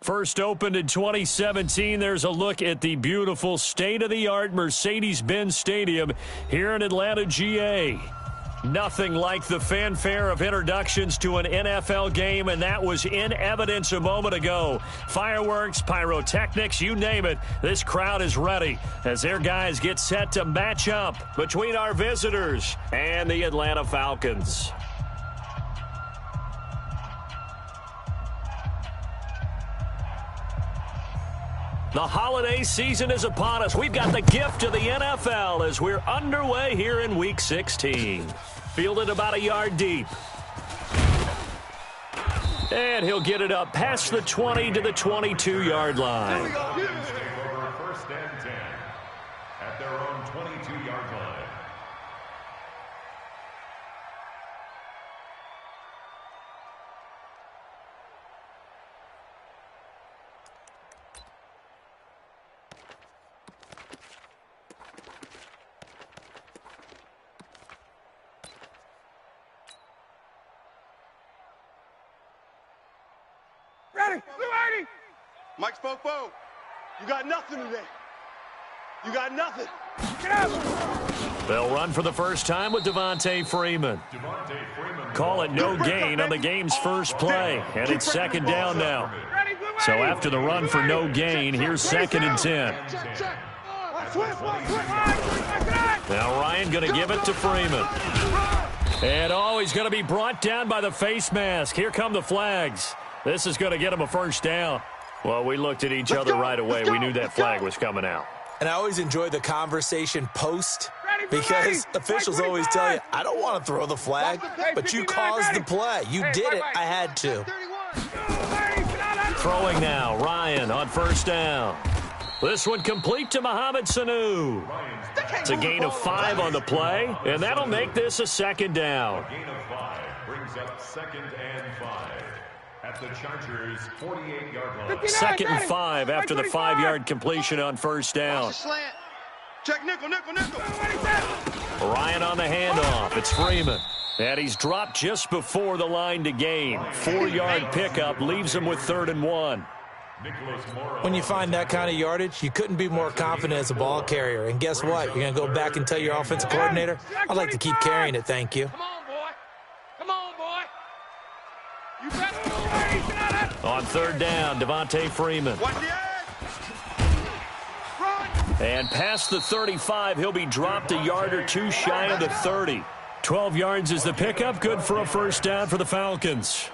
First opened in 2017, there's a look at the beautiful state-of-the-art Mercedes-Benz Stadium here in Atlanta, GA. Nothing like the fanfare of introductions to an NFL game, and that was in evidence a moment ago. Fireworks, pyrotechnics, you name it. This crowd is ready as their guys get set to match up between our visitors and the Atlanta Falcons. The holiday season is upon us. We've got the gift of the NFL as we're underway here in Week 16. Fielded about a yard deep. And he'll get it up past the 20 to the 22-yard line. First and 10 at their own 22-yard line. Ready, Blue 80. Mike Spofo, you got nothing today. You got nothing. Get out. They'll run for the first time with Devontae Freeman. Call it no gain on the game's first play, and it's second down now. So after the run for no gain, here's second and 10. Now Ryan going to give it to Freeman. And he's going to be brought down by the face mask. Here come the flags. This is going to get him a first down. Well, we looked at each other right away. We knew that flag was coming out. And I always enjoy the conversation post because officials always tell you, I don't want to throw the flag, but you caused the play. You did it. I had to. Throwing now. Ryan on first down. This one complete to Mohamed Sanu. It's a gain of 5 on the play, and that'll make this a second down. A gain of 5 brings up second and 5. At the Chargers' 48-yard line. Second and 5 after the 5-yard completion on first down. Check nickel. Ryan on the handoff. It's Freeman. And he's dropped just before the line to gain. 4-yard pickup leaves him with 3rd and 1. When you find that kind of yardage, you couldn't be more confident as a ball carrier. And guess what? You're going to go back and tell your offensive coordinator, I'd like to keep carrying it, thank you. Come on, boy. You better. On 3rd down, Devontae Freeman. And past the 35, he'll be dropped a yard or two shy of the 30. 12 yards is the pickup, good for a first down for the Falcons.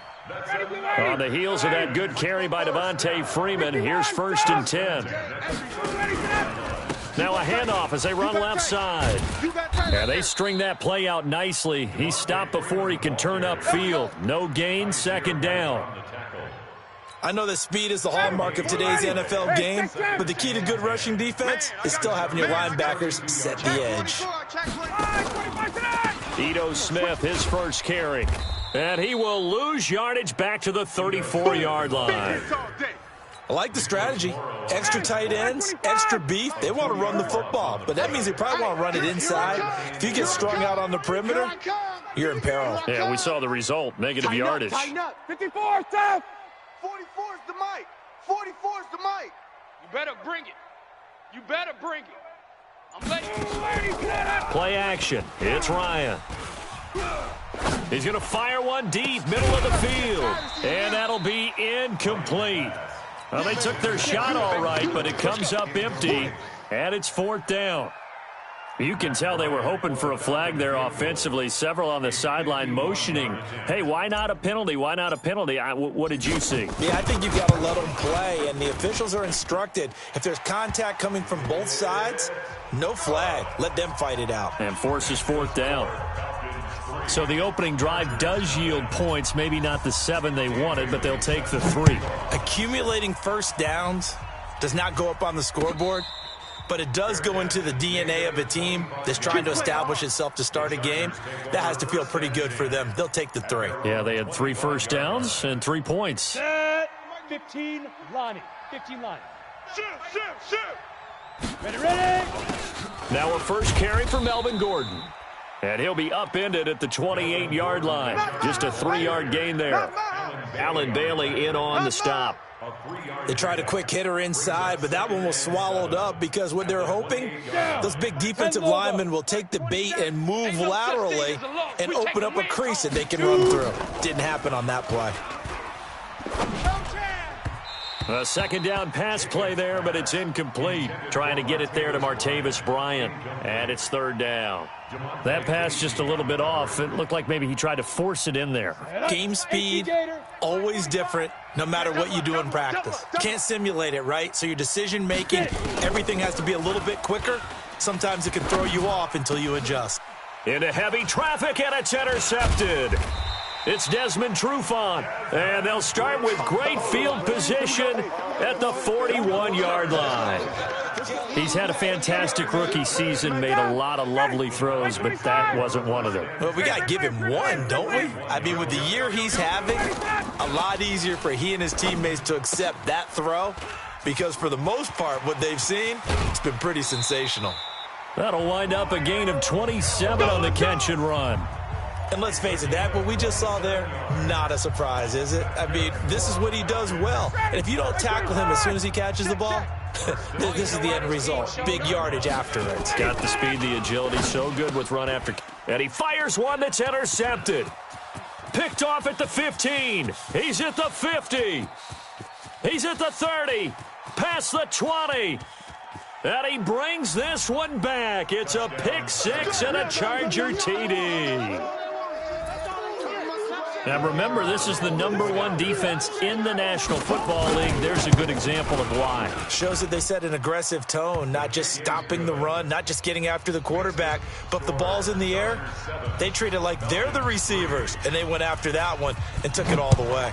On the heels of that good carry by Devontae Freeman, here's 1st and 10. Now a handoff as they run left side. Yeah, they string that play out nicely. He stopped before he can turn upfield. No gain, second down. I know that speed is the hallmark of today's NFL game, but the key to good rushing defense is still having your linebackers set the edge. Ito Smith, his first carry. And he will lose yardage back to the 34-yard line. I like the strategy. Extra tight ends, extra beef. They want to run the football, but that means they probably want to run it inside. If you get strung out on the perimeter, you're in peril. Yeah, we saw the result, negative yardage. Tighten up. 54, Steph. 44 is the mic. 44 is the mic. You better bring it. You better bring it. I'm letting you. Play action. It's Ryan. He's going to fire one deep, middle of the field. And that'll be incomplete. Well, they took their shot all right, but it comes up empty. And it's 4th down. You can tell they were hoping for a flag there offensively. Several on the sideline motioning, hey, why not a penalty? Why not a penalty? What did you see? Yeah, I think you've got to let them play, and the officials are instructed. If there's contact coming from both sides, no flag. Let them fight it out. And forces 4th down. So the opening drive does yield points, maybe not the 7 they wanted, but they'll take the 3. Accumulating first downs does not go up on the scoreboard, but it does go into the DNA of a team that's trying to establish itself to start a game. That has to feel pretty good for them. They'll take the 3. Yeah, they had 3 first downs and 3 points. 15, Lonnie. 15, Lonnie. Shoot. Ready. Now a first carry for Melvin Gordon. And he'll be upended at the 28-yard line. Just a 3-yard gain there. Allen Bailey in on the stop. They tried a quick hitter inside, but that one was swallowed up because what they're hoping, those big defensive linemen will take the bait and move laterally and open up a crease that they can run through. Didn't happen on that play. A second down pass play there, but it's incomplete. Trying to get it there to Martavis Bryant, and it's third down. That pass just a little bit off. It looked like maybe he tried to force it in there. Game speed, always different, no matter what you do in practice. You can't simulate it, right? So your decision-making, everything has to be a little bit quicker. Sometimes it can throw you off until you adjust. Into heavy traffic, and it's intercepted. It's Desmond Trufant, and they'll start with great field position at the 41-yard line. He's had a fantastic rookie season, made a lot of lovely throws, but that wasn't one of them. Well, we got to give him one, don't we? I mean, with the year he's having, a lot easier for he and his teammates to accept that throw because for the most part, what they've seen, it's been pretty sensational. That'll wind up a gain of 27 on the catch and run. And let's face it, that what we just saw there, not a surprise, is it? I mean, this is what he does well. And if you don't tackle him as soon as he catches the ball, this is the end result. Big yardage after it. Got the speed, the agility, so good with run after. And he fires one that's intercepted. Picked off at the 15. He's at the 50. He's at the 30. Past the 20. And he brings this one back. It's a pick six and a Charger TD. Now remember, this is the #1 defense in the National Football League. There's a good example of why. Shows that they set an aggressive tone, not just stopping the run, not just getting after the quarterback, but if the ball's in the air, they treat it like they're the receivers, and they went after that one and took it all the way.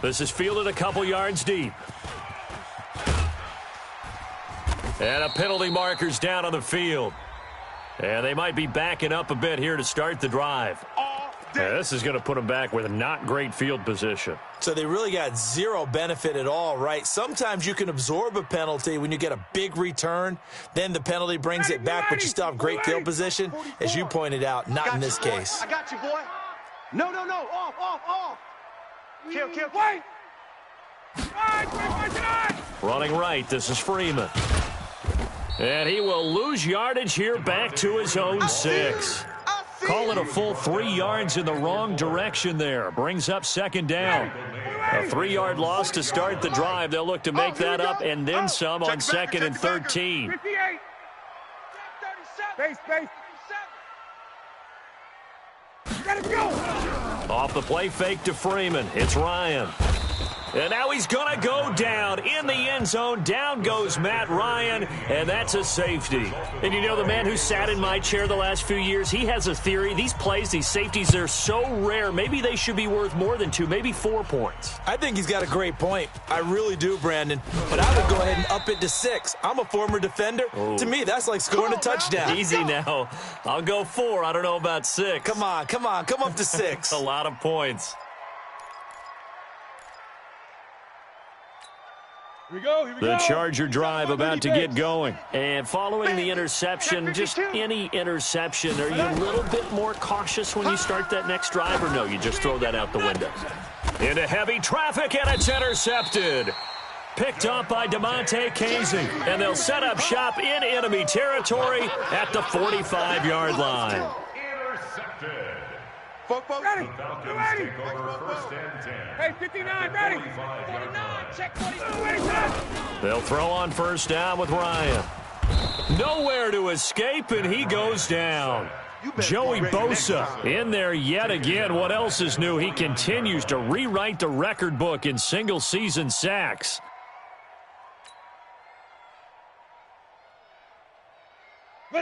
This is fielded a couple yards deep. And a penalty marker's down on the field. And they might be backing up a bit here to start the drive. This is going to put them back with not great field position. So they really got zero benefit at all, right? Sometimes you can absorb a penalty when you get a big return. Then the penalty brings it back, but you still have great field position. As you pointed out, not in this case. I got you, boy. No. Off. Kill. Wait. Running right, this is Freeman. And he will lose yardage here back to his own 6. Call it a full 3 yards in the wrong direction there. Brings up second down. A 3-yard loss to start the drive. They'll look to make that up and then some on second and 13. Space. Let him go. Off the play fake to Freeman. It's Ryan. And now he's going to go down in the end zone. Down goes Matt Ryan, and that's a safety. And you know, the man who sat in my chair the last few years, he has a theory. These plays, these safeties, they're so rare. Maybe they should be worth more than 2, maybe 4 points. I think he's got a great point. I really do, Brandon. But I would go ahead and up it to 6. I'm a former defender. Oh. To me, that's like scoring a touchdown. Easy now. I'll go 4. I don't know about 6. Come on. Come up to 6. A lot of points. Here we go. The Charger drive about to get going. And following the interception, just any interception, are you a little bit more cautious when you start that next drive, or no, you just throw that out the window? Into heavy traffic, and it's intercepted. Picked up by DeMonte Casey, and they'll set up shop in enemy territory at the 45-yard line. Intercepted. Ready. Falcons take over first and 10. Hey, 59, ready. 45-yard Check 42. They'll throw on first down with Ryan. Nowhere to escape, and he goes down. Joey Bosa in there yet again. What else is new? He continues to rewrite the record book in single-season sacks.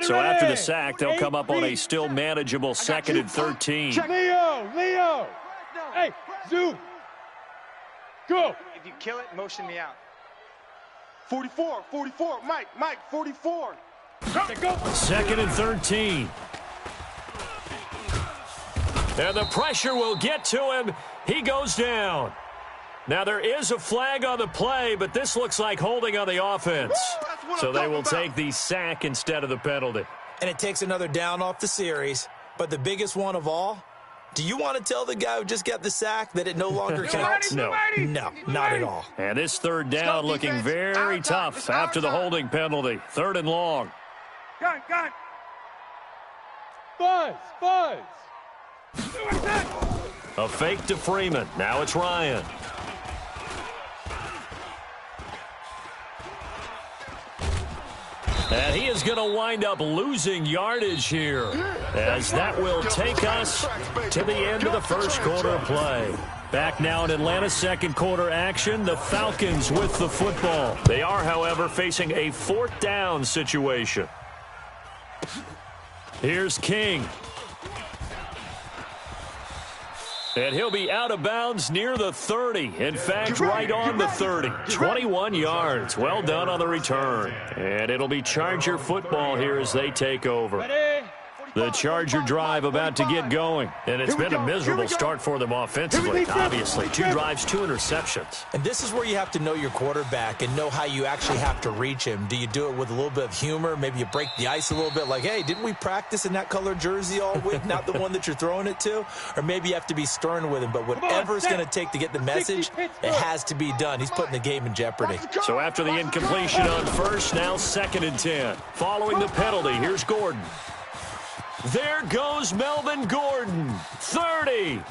So after the sack, they'll come up on a still manageable second and 13. Leo. Hey, zoom. Go. If you kill it, motion me out. 44. Mike, 44. Go. Second and 13. And the pressure will get to him. He goes down. Now, there is a flag on the play, but this looks like holding on the offense. So they will take the sack instead of the penalty. And it takes another down off the series. But the biggest one of all, Do you want to tell the guy who just got the sack that it no longer counts? No. No, not at all. And this third down looking very tough after the holding penalty. 3rd and long. Gun. Buzz. A fake to Freeman. Now it's Ryan. And he is going to wind up losing yardage here, as that will take us to the end of the first quarter play. Back now in Atlanta's second quarter action, the Falcons with the football. They are, however, facing a 4th down situation. Here's King. And he'll be out of bounds near the 30. In fact, right on the 30. 21 yards. Well done on the return. And it'll be Charger football here as they take over. The Charger drive about to get going. And it's been a miserable start for them offensively, obviously. 2 drives, 2 interceptions. And this is where you have to know your quarterback and know how you actually have to reach him. Do you do it with a little bit of humor? Maybe you break the ice a little bit, like, hey, didn't we practice in that color jersey all week, not the one that you're throwing it to? Or maybe you have to be stern with him. But whatever it's going to take to get the message, it has to be done. He's putting the game in jeopardy. So after the incompletion on first, now 2nd and 10. Following the penalty, here's Gordon. There goes Melvin Gordon. 30,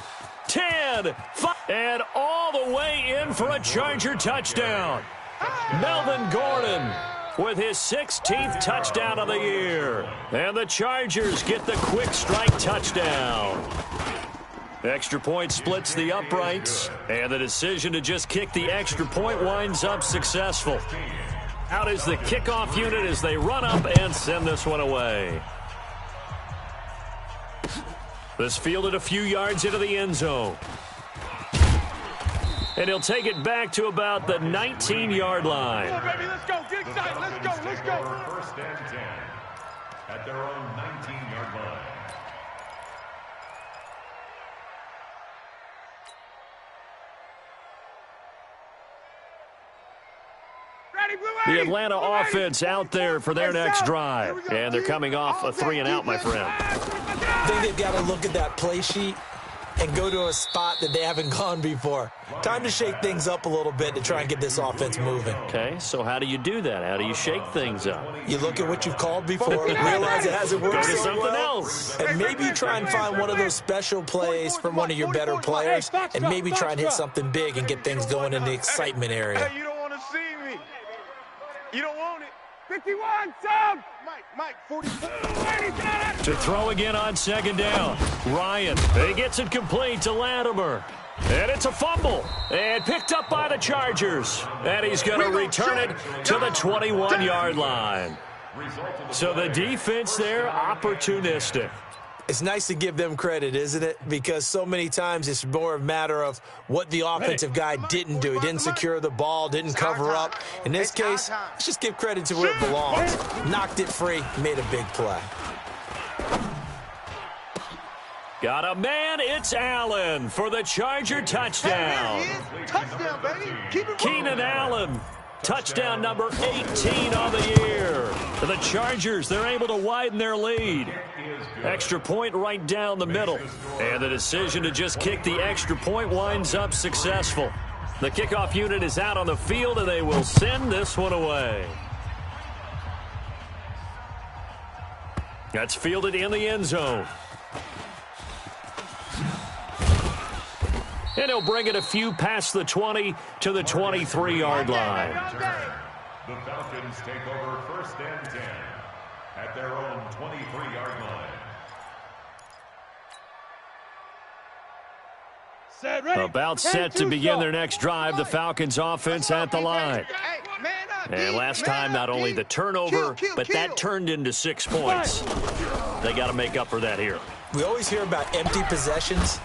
10, 5, and all the way in for a Charger touchdown. Melvin Gordon with his 16th touchdown of the year. And the Chargers get the quick strike touchdown. Extra point splits the uprights, and the decision to just kick the extra point winds up successful. Out is the kickoff unit as they run up and send this one away. This fielded a few yards into the end zone. And he'll take it back to about the 19-yard line. Come on, baby, let's go. Get excited. Let's go. 1st and 10 at their own 19-yard line. The Atlanta offense out there for their next drive. And they're coming off a 3-and-out, my friend. I think they've got to look at that play sheet and go to a spot that they haven't gone before. Time to shake things up a little bit to try and get this offense moving. Okay, so how do you do that? How do you shake things up? You look at what you've called before, realize it hasn't worked Go to so something well, else. and maybe try and find one of those special plays from one of your better players, and maybe try and hit something big and get things going in the excitement area. Hey, you don't want to see me. You don't want it. 51, Sam! Mike, 44. To throw again on 2nd down. Ryan, he gets it complete to Latimer. And it's a fumble. And picked up by the Chargers. And he's going to return it to the 21-yard line. So the defense there, opportunistic. It's nice to give them credit, isn't it? Because so many times it's more a matter of what the offensive guy didn't do. He didn't secure the ball, didn't cover up. In this case, let's just give credit to where it belongs. Knocked it free, made a big play. Got a man, it's Allen for the Charger touchdown. Touchdown, baby. Keep it Keenan Allen, touchdown number 18 on the year. For the Chargers, they're able to widen their lead. Extra point right down the middle. And the decision to just kick the extra point winds up successful. The kickoff unit is out on the field, and they will send this one away. That's fielded in the end zone. And he'll bring it a few past the 20 to the 23-yard line. The Falcons take over 1st and 10 at their own 23-yard line. About set to begin their next drive, the Falcons offense at the line. And last time, not only the turnover, but that turned into 6 points. They got to make up for that here. We always hear about empty possessions,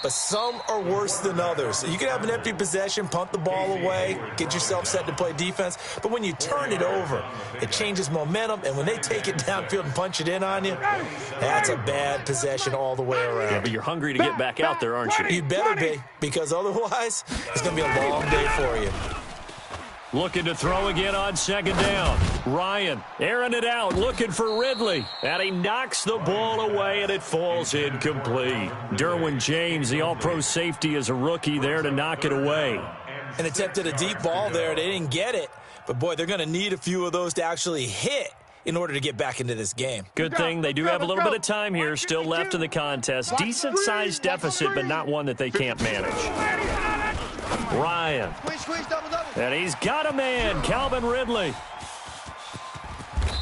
but some are worse than others. You can have an empty possession, punt the ball away, get yourself set to play defense, but when you turn it over, it changes momentum, and when they take it downfield and punch it in on you, that's a bad possession all the way around. Yeah, but you're hungry to get back out there, aren't you? You better be, because otherwise, it's going to be a long day for you. Looking to throw again on second down. Ryan airing it out, looking for Ridley. And he knocks the ball away, and it falls incomplete. Derwin James, the all-pro safety, is a rookie there to knock it away. And attempted a deep ball there. They didn't get it. But, boy, they're going to need a few of those to actually hit in order to get back into this game. Good thing they do have a little bit of time here still left in the contest. Decent-sized deficit, but not one that they can't manage. Ryan. And he's got a man, Calvin Ridley.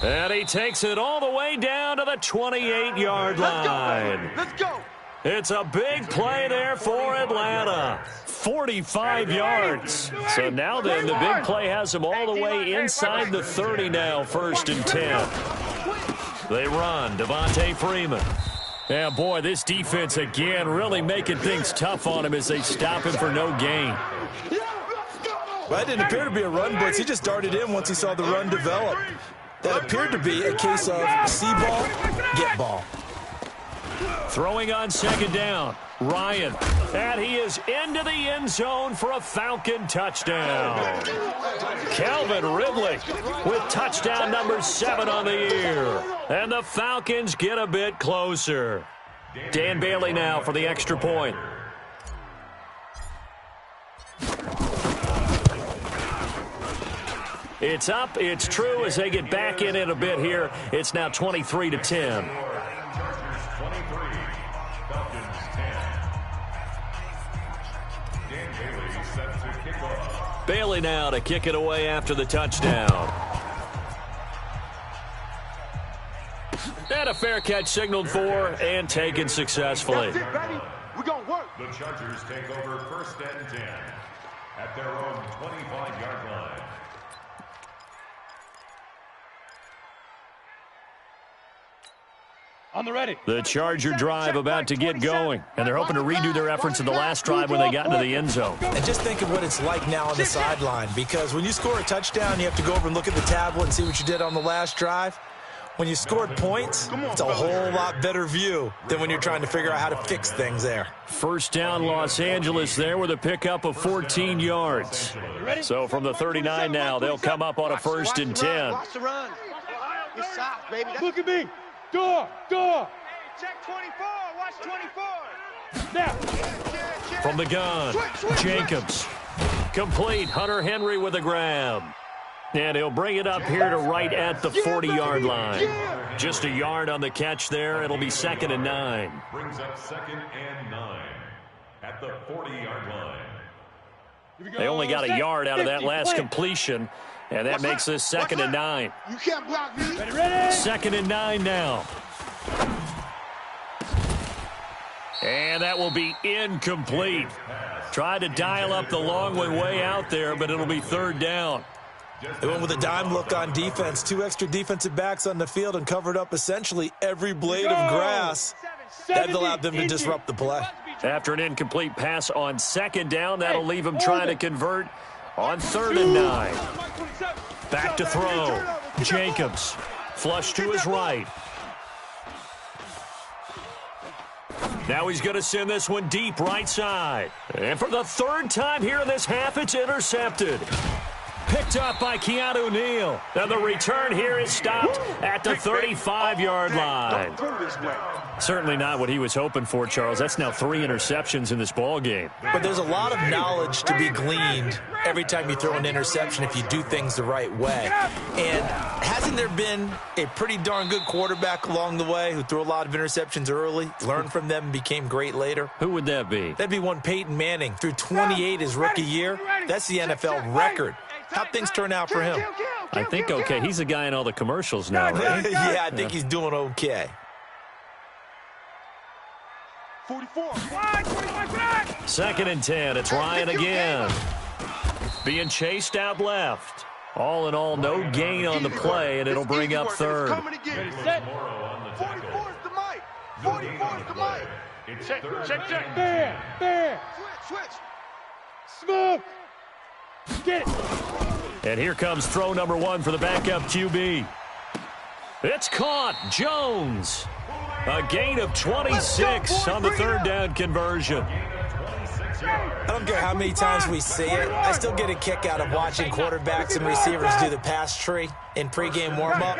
And he takes it all the way down to the 28-yard line. Let's go. It's a big play there for Atlanta. 45 yards. So now then, the big play has them all the way inside the 30 now, 1st and 10. They run, Devontae Freeman. Yeah, boy, this defense again really making things tough on him as they stop him for no gain. Well, it didn't appear to be a run blitz. He just darted in once he saw the run develop. That appeared to be a case of see ball, get ball. Throwing on second down, Ryan. And he is into the end zone for a Falcon touchdown. Calvin Ridley with touchdown number 7 on the year. And the Falcons get a bit closer. Dan Bailey now for the extra point. It's up, it's true as they get back in it a bit here. It's now 23-10. Bailey now to kick it away after the touchdown. And a fair catch signaled for and taken successfully. That's it, baby. We're going to work. The Chargers take over 1st and 10 at their own 25-yard line. On the ready. The Charger drive about to get going, and they're hoping to redo their efforts in the last drive when they got into the end zone. And just think of what it's like now on the sideline, because when you score a touchdown, you have to go over and look at the tablet and see what you did on the last drive. When you scored points, it's a whole lot better view than when you're trying to figure out how to fix things there. First down, Los Angeles there with a pickup of 14 yards. So from the 39 now, they'll come up on a 1st and 10. Watch the run. Good shot, baby. Look at me. Door. Check 24. Watch 24. Now. From the gun, Jacobs. Complete, Hunter Henry with a grab. And he'll bring it up here to right at the 40-yard line. Just a yard on the catch there. It'll be 2nd and 9. Brings up 2nd and 9 at the 40-yard line. They only got a yard out of that last completion, and that makes this 2nd and 9. You can't block me. Ready. 2nd and 9 now. And that will be incomplete. Tried to dial up the long one way out there, but it'll be 3rd down. They went with a dime look on defense. 2 extra defensive backs on the field and covered up essentially every blade of grass. That allowed them to disrupt the play. After an incomplete pass on 2nd down, that'll leave him trying to convert on 3rd and 9. Back to throw. Jacobs. Flush to his right. Now he's going to send this one deep right side. And for the 3rd time here in this half, it's intercepted. Picked up by Keanu Neal. And the return here is stopped at the 35-yard line. Certainly not what he was hoping for, Charles. That's now 3 interceptions in this ball game. But there's a lot of knowledge to be gleaned every time you throw an interception if you do things the right way. And hasn't there been a pretty darn good quarterback along the way who threw a lot of interceptions early, learned from them, and became great later? Who would that be? That'd be one Peyton Manning. Threw 28 his rookie year. That's the NFL record. How'd things turn out for him? I think okay. He's the guy in all the commercials now, right? Yeah, I think he's doing okay. 44. 2nd and 10. It's Ryan again. Being chased out left. All in all, no gain on the play, and it'll bring up 3rd. 44 is the mic. 44 is the mic. Check. There. Switch. Smoke. Get it. And here comes throw number 1 for the backup QB. It's caught. Jones. A gain of 26 on the 3rd down conversion. I don't care how many times we see it. I still get a kick out of watching quarterbacks and receivers do the pass tree in pregame warm-up.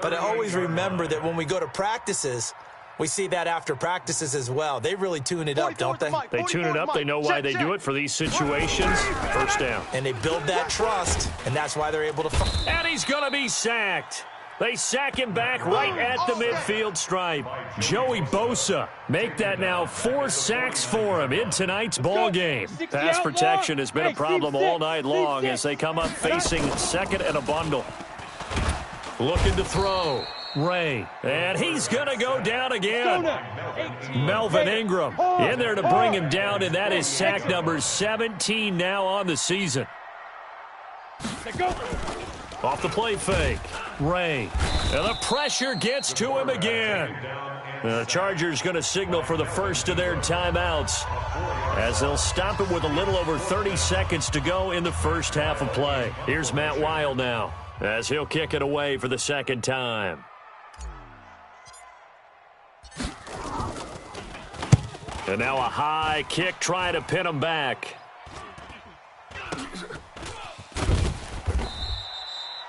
But I always remember that when we go to practices, we see that after practices as well. They really tune it up, don't they? They tune it up. They know why they do it for these situations. First down. And they build that trust, and that's why they're able to... And he's going to be sacked. They sack him back right at the midfield stripe. Joey Bosa make that now 4 sacks for him in tonight's ball game. Pass protection has been a problem all night long as they come up facing second and a bundle. Looking to throw. Ray. And he's going to go down again. Melvin Ingram in there to bring him down, and that is sack number 17 now on the season. Off the play fake. Ray. And the pressure gets to him again. The Chargers going to signal for the first of their timeouts as they'll stop it with a little over 30 seconds to go in the first half of play. Here's Matt Weil now as he'll kick it away for the second time. And now a high kick trying to pin him back.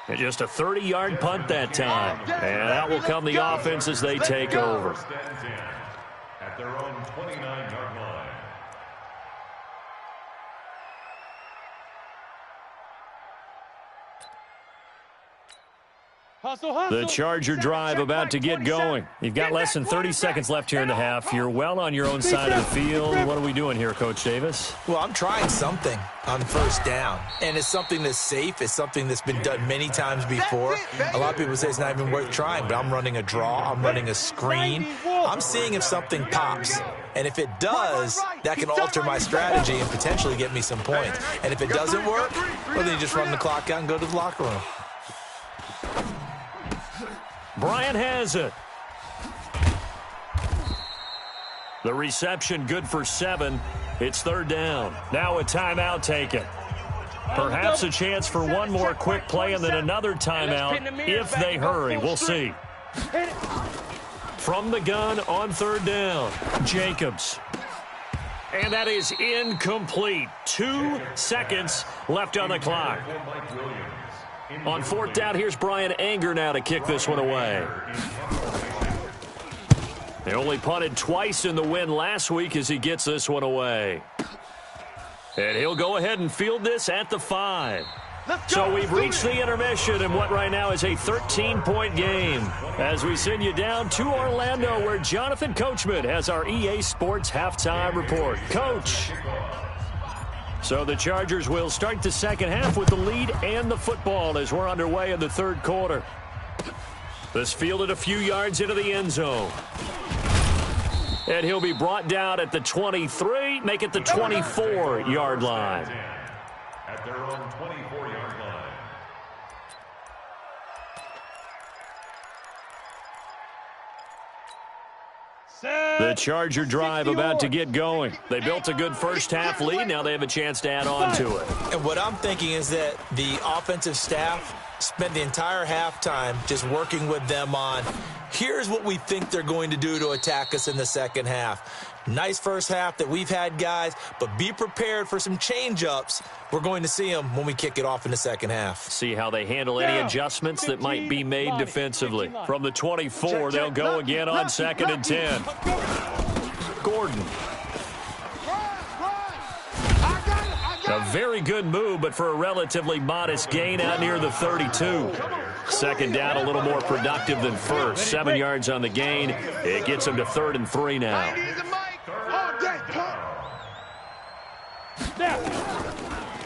And just a 30-yard punt that time. And that will come the offense as they take over. At their own 29-yard line. The Charger drive about to get going. You've got less than 30 seconds left here in the half. You're well on your own side of the field. What are we doing here, Coach Davis? Well, I'm trying something on first down, and it's something that's safe. It's something that's been done many times before. A lot of people say it's not even worth trying, but I'm running a draw. I'm running a screen. I'm seeing if something pops, and if it does, that can alter my strategy and potentially get me some points. And if it doesn't work, well, then you just run the clock out and go to the locker room. Bryant has it. The reception good for 7. It's third down. Now a timeout taken. Perhaps a chance for one more quick play and then another timeout if they hurry. We'll see. From the gun on third down, Jacobs. And that is incomplete. 2 seconds left on the clock. On fourth down, here's Brian Anger now to kick this one away. They only punted twice in the win last week as he gets this one away. And he'll go ahead and field this at the 5. So we've reached the intermission in what right now is a 13-point game as we send you down to Orlando where Jonathan Coachman has our EA Sports halftime report. Coach. So the Chargers will start the second half with the lead and the football as we're underway in the third quarter. This fielded a few yards into the end zone. And he'll be brought down at the 23, make it the 24-yard line. At their own 24-yard line. The Charger drive about to get going. They built a good first-half lead. Now they have a chance to add on to it. And what I'm thinking is that the offensive staff spent the entire halftime just working with them on, here's what we think they're going to do to attack us in the second half. Nice first half that we've had, guys, but be prepared for some change-ups. We're going to see them when we kick it off in the second half. See how they handle any adjustments that might be made defensively. From the 24, they'll go again on second and 10. Gordon. A very good move, but for a relatively modest gain out near the 32. Second down, a little more productive than first. 7 yards on the gain. It gets them to 3rd and 3 now.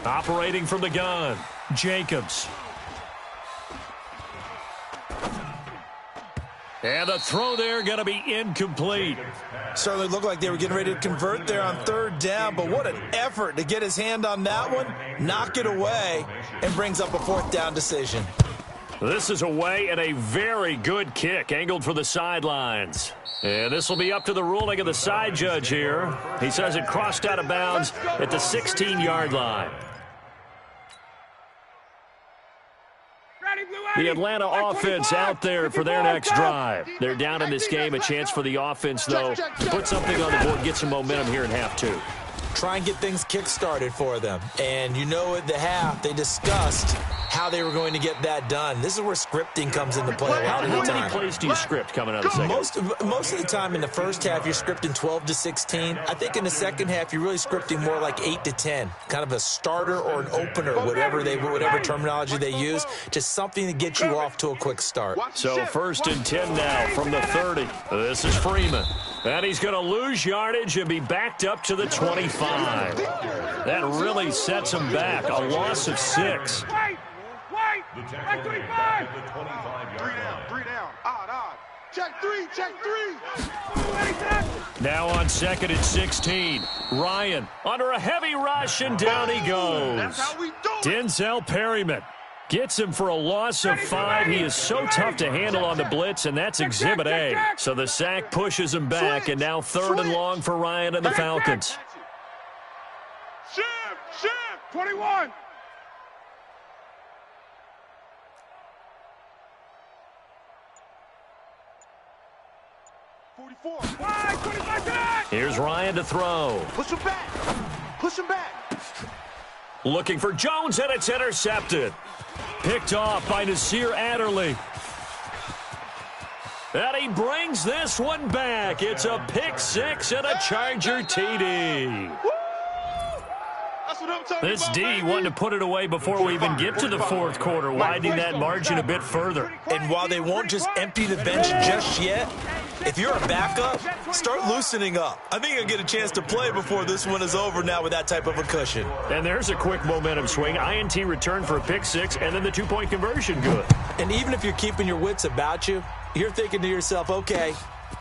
Operating from the gun, Jacobs. And the throw there going to be incomplete. Certainly looked like they were getting ready to convert there on third down, but what an effort to get his hand on that one, knock it away, and brings up a fourth down decision. This is away and a very good kick, angled for the sidelines. And this will be up to the ruling of the side judge here. He says it crossed out of bounds at the 16-yard line. The Atlanta offense out there for their next drive. They're down in this game. A chance for the offense, though, to put something on the board, get some momentum here in half 2. try and get things kick-started for them. And you know at the half, they discussed how they were going to get that done. This is where scripting comes into play a lot of the time. How many plays do you script coming out of the second? Most of the time in the first half, you're scripting 12 to 16. I think in the second half, you're really scripting more like 8 to 10. Kind of a starter or an opener, whatever terminology they use. Just something to get you off to a quick start. So 1st and 10 now from the 30. This is Freeman. And he's going to lose yardage and be backed up to the 25. That really sets him back. A loss of 6. The tackle made at the 25-yard line. 3 down. Odd. Check 3. Now on 2nd and 16. Ryan under a heavy rush, and down he goes. That's how we do it. Denzel Perryman gets him for a loss of 5. He is so tough to handle on the blitz, and that's Exhibit A. So the sack pushes him back, and now 3rd and long for Ryan and the Falcons. Shift. 21. Here's Ryan to throw. Push him back. Looking for Jones, and it's intercepted. Picked off by Nasir Adderley. And he brings this one back. It's a pick 6 and a Charger TD. This D wanted to put it away before we even get to the 4th quarter, widening that margin a bit further. And while they won't just empty the bench just yet, if you're a backup, start loosening up. I think you'll get a chance to play before this one is over now with that type of a cushion. And there's a quick momentum swing. INT return for a pick 6, and then the 2-point conversion good. And even if you're keeping your wits about you, you're thinking to yourself, okay,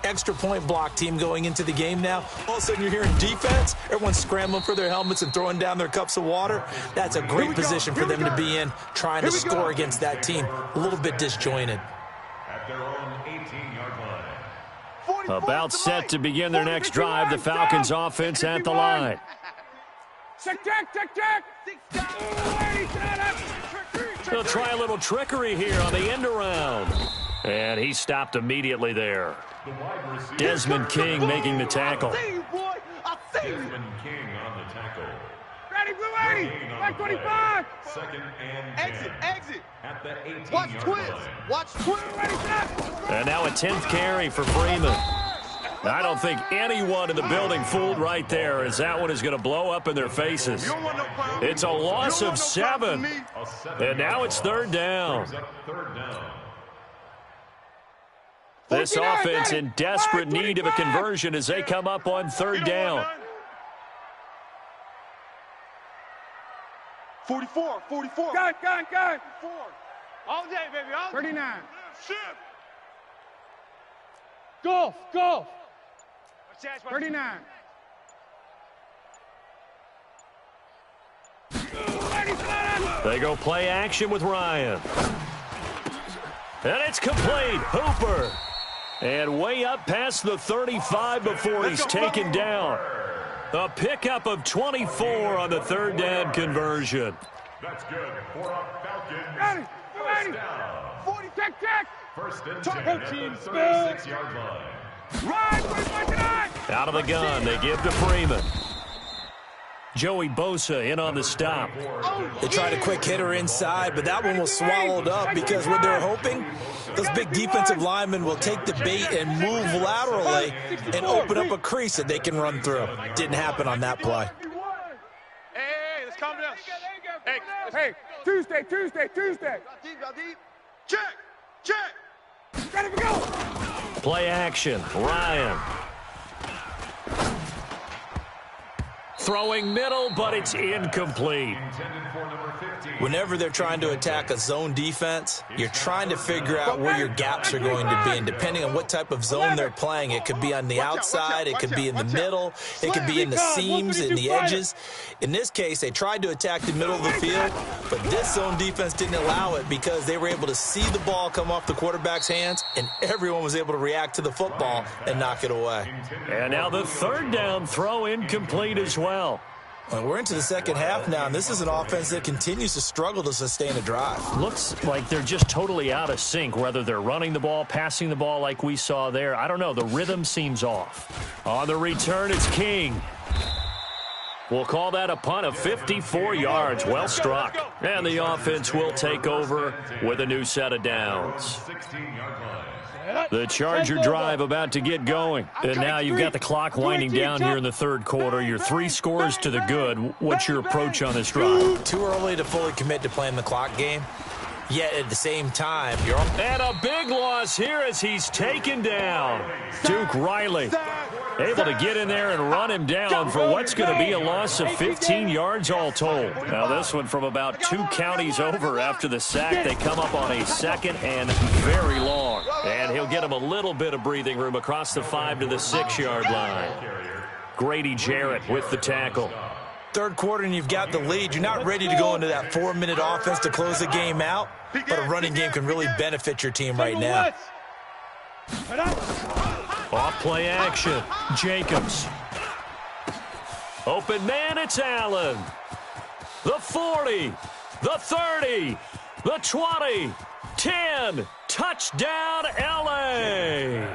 extra point block team going into the game now. All of a sudden you're hearing defense. Everyone's scrambling for their helmets and throwing down their cups of water. That's a great position for them to be in, trying to score against that team. A little bit disjointed. At their own 18-yard line. About set to begin their next drive, the Falcons offense at the line. Check. They'll try a little trickery here on the end around. And he stopped immediately there. Desmond King making the tackle. Desmond King on the tackle. Ready, Blue 80. Back 25. 2nd and 10. Exit. At the 18-yard Watch line. twist. And now a 10th carry for Freeman. I don't think anyone in the building fooled right there, as that one is going to blow up in their faces. It's a loss of 7. And now it's 3rd down. This offense in desperate need of a conversion as they come up on 3rd down. 44. Gun. All day, baby. 39. Shift. Golf. 39. They go play action with Ryan. And it's complete. Hooper. And way up past the 35 before he's taken down. A pickup of 24 on the 3rd down conversion. That's good for a Falcons. Ready. Down. 40. Check. 1st and 10 Go at the team, 36-yard line. Out of the gun, they give to Freeman. Joey Bosa in on the stop. They tried a quick hitter inside, but that one was swallowed up because what they're hoping, those big defensive linemen will take the bait and move laterally and open up a crease that they can run through. Didn't happen on that play. Hey, let's calm down. Hey, Tuesday. Deep. Check. Ready to go. Play action. Ryan. Throwing middle, but it's incomplete. Whenever they're trying to attack a zone defense, you're trying to figure out where your gaps are going to be. And depending on what type of zone they're playing, it could be on the outside, it could be in the middle, it could be in the seams, in the edges. In this case, they tried to attack the middle of the field, but this zone defense didn't allow it because they were able to see the ball come off the quarterback's hands, and everyone was able to react to the football and knock it away. And now the 3rd down throw incomplete as well. Well, we're into the second half now, and this is an offense that continues to struggle to sustain a drive. Looks like they're just totally out of sync, whether they're running the ball, passing the ball like we saw there. I don't know. The rhythm seems off. On the return, it's King. We'll call that a punt of 54 yards. Well struck. And the offense will take over with a new set of downs. The Charger drive about to get going. And now you've got the clock winding down here in the third quarter. You're 3 scores to the good. What's your approach on this drive? Too early to fully commit to playing the clock game. Yet at the same time, you're... And a big loss here as he's taken down. Duke Riley able to get in there and run him down for what's going to be a loss of 15 yards all told. Now this one from about 2 counties over after the sack. They come up on a 2nd and very long. And he'll get him a little bit of breathing room across the 5 to the 6-yard line. Grady Jarrett with the tackle. Third quarter and you've got the lead. You're not ready to go into that 4-minute offense to close the game out, but a running game can really benefit your team right now. Off play action. Jacobs. Open man, it's Allen. The 40, the 30, the 20, 10. Touchdown, L.A.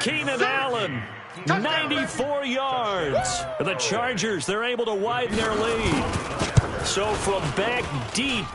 Keenan Allen. 94 yards. The Chargers, they're able to widen their lead. So from back deep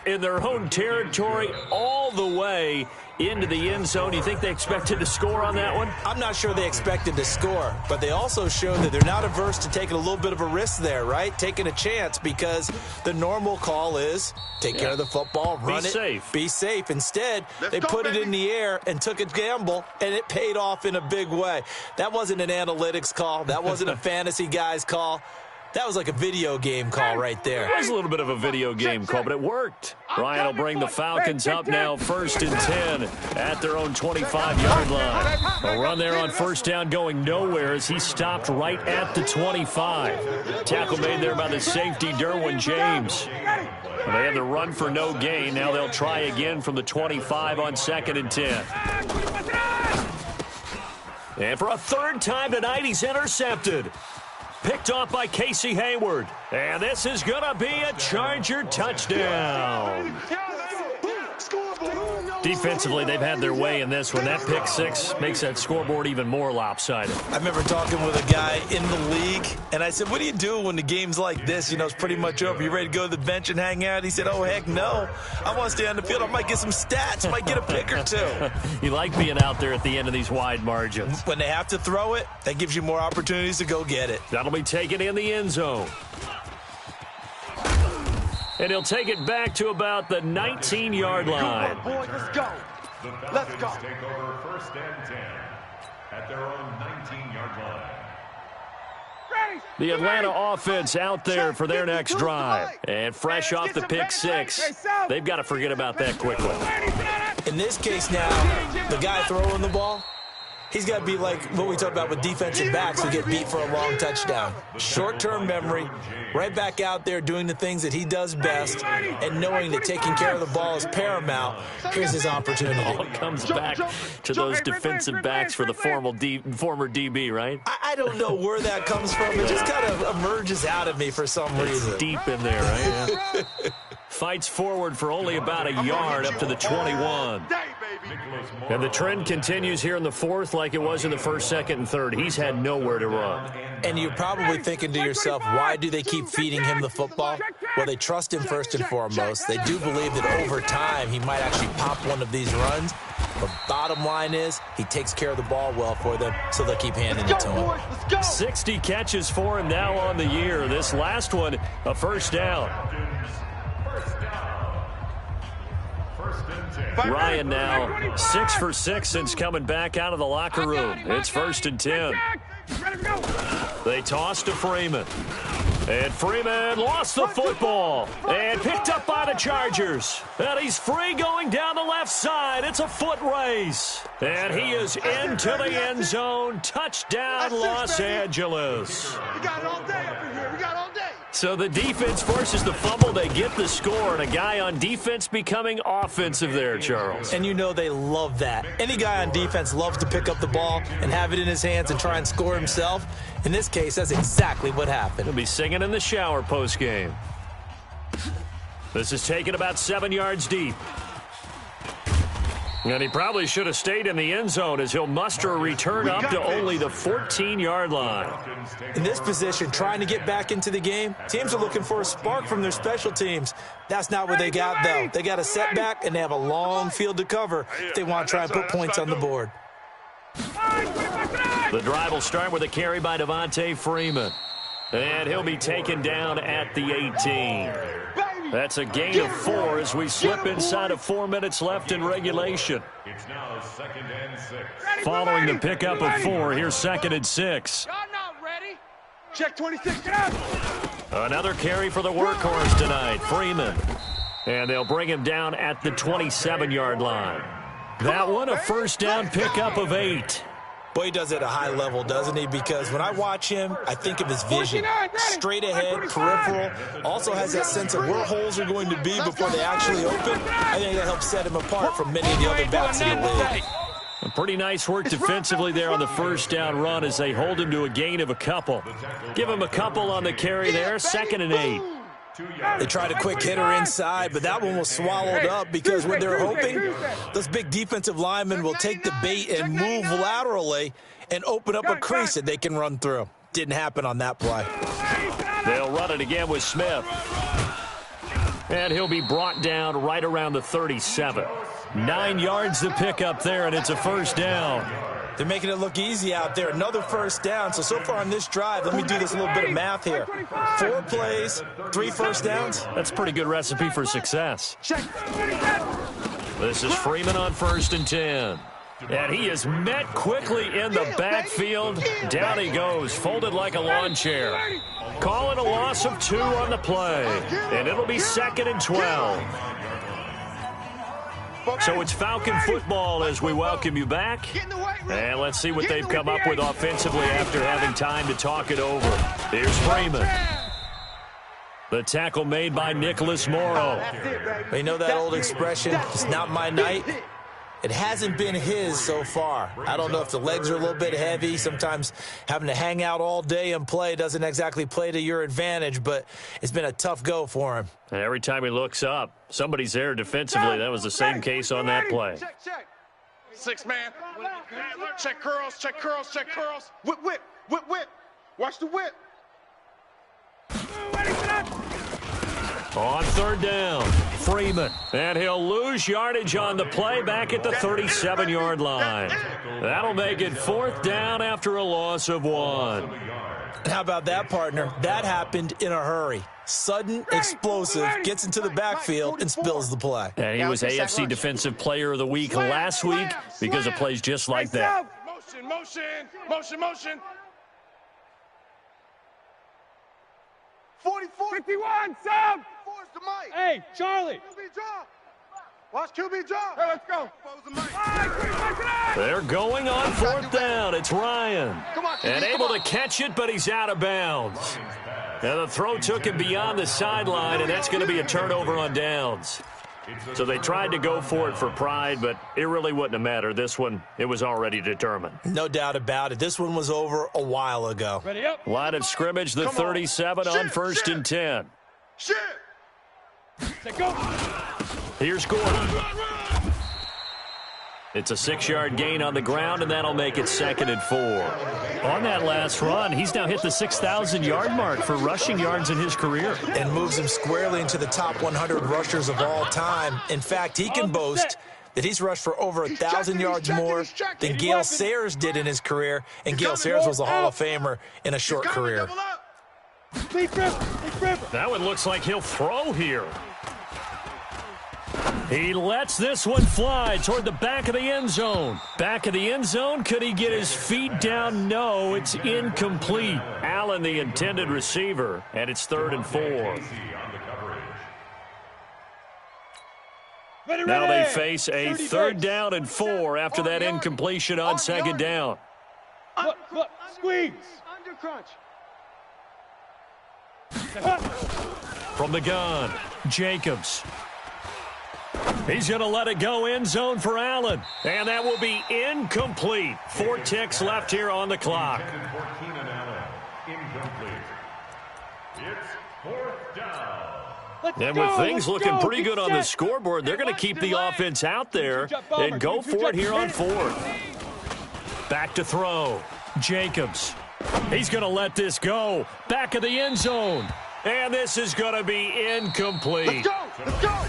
in their own territory all the way into the end zone, you think they expected to score on that one? I'm not sure they expected to score, but they also showed that they're not averse to taking a little bit of a risk there, right? Taking a chance, because the normal call is take care of the football, run it, be safe. Instead, they put it in the air and took a gamble, and it paid off in a big way. That wasn't an analytics call. That wasn't a fantasy guy's call. That was like a video game call right there. It was a little bit of a video game call, but it worked. Ryan will bring the Falcons up now 1st and 10 at their own 25-yard line. A run there on first down going nowhere as he stopped right at the 25. Tackle made there by the safety, Derwin James. They had the run for no gain. Now they'll try again from the 25 on 2nd and 10. And for a 3rd time tonight, he's intercepted. Picked off by Casey Hayward. And this is going to be a Charger touchdown. Defensively, they've had their way in this one. That pick 6 makes that scoreboard even more lopsided. I remember talking with a guy in the league, and I said, what do you do when the game's like this? You know, it's pretty much over. You ready to go to the bench and hang out? He said, oh, heck no. I want to stay on the field. I might get some stats. Might get a pick or 2. You like being out there at the end of these wide margins. When they have to throw it, that gives you more opportunities to go get it. That'll be taken in the end zone. And he'll take it back to about the 19-yard line. Come on, boys, let's go. Let's go. Take over 1st and 10 at their own 19-yard line. The Atlanta offense out there for their next drive. And fresh off the pick 6, they've got to forget about that quickly. In this case now, the guy throwing the ball, he's got to be like what we talk about with defensive backs who get beat for a long touchdown. Short-term memory, right back out there doing the things that he does best, and knowing that taking care of the ball is paramount. Here's his opportunity. All comes back to those defensive backs for the former DB, right? I don't know where that comes from. It just kind of emerges out of me for some reason. It's deep in there, right? Yeah. Fights forward for only about a yard up to the 21. And the trend continues here in the 4th like it was in the 1st, 2nd, and 3rd. He's had nowhere to run. And you're probably thinking to yourself, why do they keep feeding him the football? Well, they trust him first and foremost. They do believe that over time he might actually pop one of these runs. But bottom line is he takes care of the ball well for them, so they'll keep handing it to him. 60 catches for him now on the year. This last one, a 1st down. Ryan now 6 for 6 since coming back out of the locker room. It's 1st and 10. They toss to Freeman. And Freeman lost the football and picked up by the Chargers. And he's free going down the left side. It's a foot race. And he is into the end zone. Touchdown, Los Angeles. We got it all day up in here. We got it all day. So the defense forces the fumble. They get the score. And a guy on defense becoming offensive there, Charles. And you know they love that. Any guy on defense loves to pick up the ball and have it in his hands and try and score himself. In this case, that's exactly what happened. He'll be singing in the shower postgame. This is taken about 7 yards deep. And he probably should have stayed in the end zone as he'll muster a return up to only the 14-yard line. In this position, trying to get back into the game, teams are looking for a spark from their special teams. That's not what they got, though. They got a setback, and they have a long field to cover if they want to try and put points on the board. The drive will start with a carry by Devontae Freeman. And he'll be taken down at the 18. That's a gain of 4 as we slip inside of 4 minutes left in regulation. It's now 2nd and 6. Following the pickup of 4, here's 2nd and 6. Y'all not ready. Check 26, get out. Another carry for the workhorse tonight, Freeman. And they'll bring him down at the 27-yard line. That one, a first down pickup of 8. Boy, he does it at a high level, doesn't he? Because when I watch him, I think of his vision. Straight ahead, peripheral. Also has that sense of where holes are going to be before they actually open. I think that helps set him apart from many of the other backs in the league. Pretty nice work defensively there on the first down run as they hold him to a gain of a couple. Give him a couple on the carry there, 2nd and 8. They tried a quick hitter inside, but that one was swallowed up because when they're hoping, those big defensive linemen will take the bait and move laterally and open up a crease that they can run through. Didn't happen on that play. They'll run it again with Smith. And he'll be brought down right around the 37. 9 yards to pick up there, and it's a first down. They're making it look easy out there. Another first down. So far on this drive, let me do this little bit of math here. 4 plays, 3 first downs. That's a pretty good recipe for success. This is Freeman on 1st and 10. And he is met quickly in the backfield. Down he goes, folded like a lawn chair. Call it a loss of 2 on the play. And it'll be 2nd and 12. So it's Falcon football as we welcome you back. And let's see what they've come up with offensively after having time to talk it over. Here's Freeman. The tackle made by Nicholas Morrow. You know that old expression, it's not my night? It hasn't been his so far. I don't know if the legs are a little bit heavy. Sometimes having to hang out all day and play doesn't exactly play to your advantage, but it's been a tough go for him. And every time he looks up, somebody's there defensively. That was the same case on that play. Check, check. 6 man. Check curls, check curls, check curls. Whip, whip, whip, whip. Watch the whip. On 3rd down, Freeman. And he'll lose yardage on the play back at the 37-yard line. That'll make it 4th down after a loss of 1. How about that, partner? That happened in a hurry. Sudden, explosive, gets into the backfield and spills the play. And he was AFC Defensive Player of the Week last week because of plays just like that. Motion, motion, motion, motion. 44. 51, sub. Force the mic. Hey, Charlie. QB drop. Watch QB drop. Hey, let's go. They're going on 4th down. It's Ryan. And able to catch it, but he's out of bounds. And the throw took him beyond the sideline, and that's going to be a turnover on downs. So they tried to go for it for pride, but it really wouldn't have mattered. This one, it was already determined. No doubt about it. This one was over a while ago. Ready up. Line of scrimmage, the 37 on 1st and 10. Shit. Let's go. Here's Gordon. It's a 6-yard gain on the ground, and that'll make it 2nd and 4. On that last run, he's now hit the 6,000-yard mark for rushing yards in his career. And moves him squarely into the top 100 rushers of all time. In fact, he can boast that he's rushed for over 1,000 yards more than Gale Sayers did in his career, and Gale Sayers was a Hall of Famer in a short career. That one looks like he'll throw here. He lets this one fly toward the back of the end zone. Back of the end zone, could he get his feet down? No, it's incomplete. Allen, the intended receiver, and it's 3rd and 4. Now they face a 3rd down and 4 after that incompletion on 2nd down. Look, squeeze. Under crunch. From the gun, Jacobs. He's going to let it go end zone for Allen. And that will be incomplete. 4 ticks left here on the clock. Incomplete. It's 4th down. And with things looking pretty good on the scoreboard, they're going to keep the offense out there and go for it here on fourth. Back to throw. Jacobs. He's going to let this go. Back of the end zone. And this is going to be incomplete. Let's go! Let's go!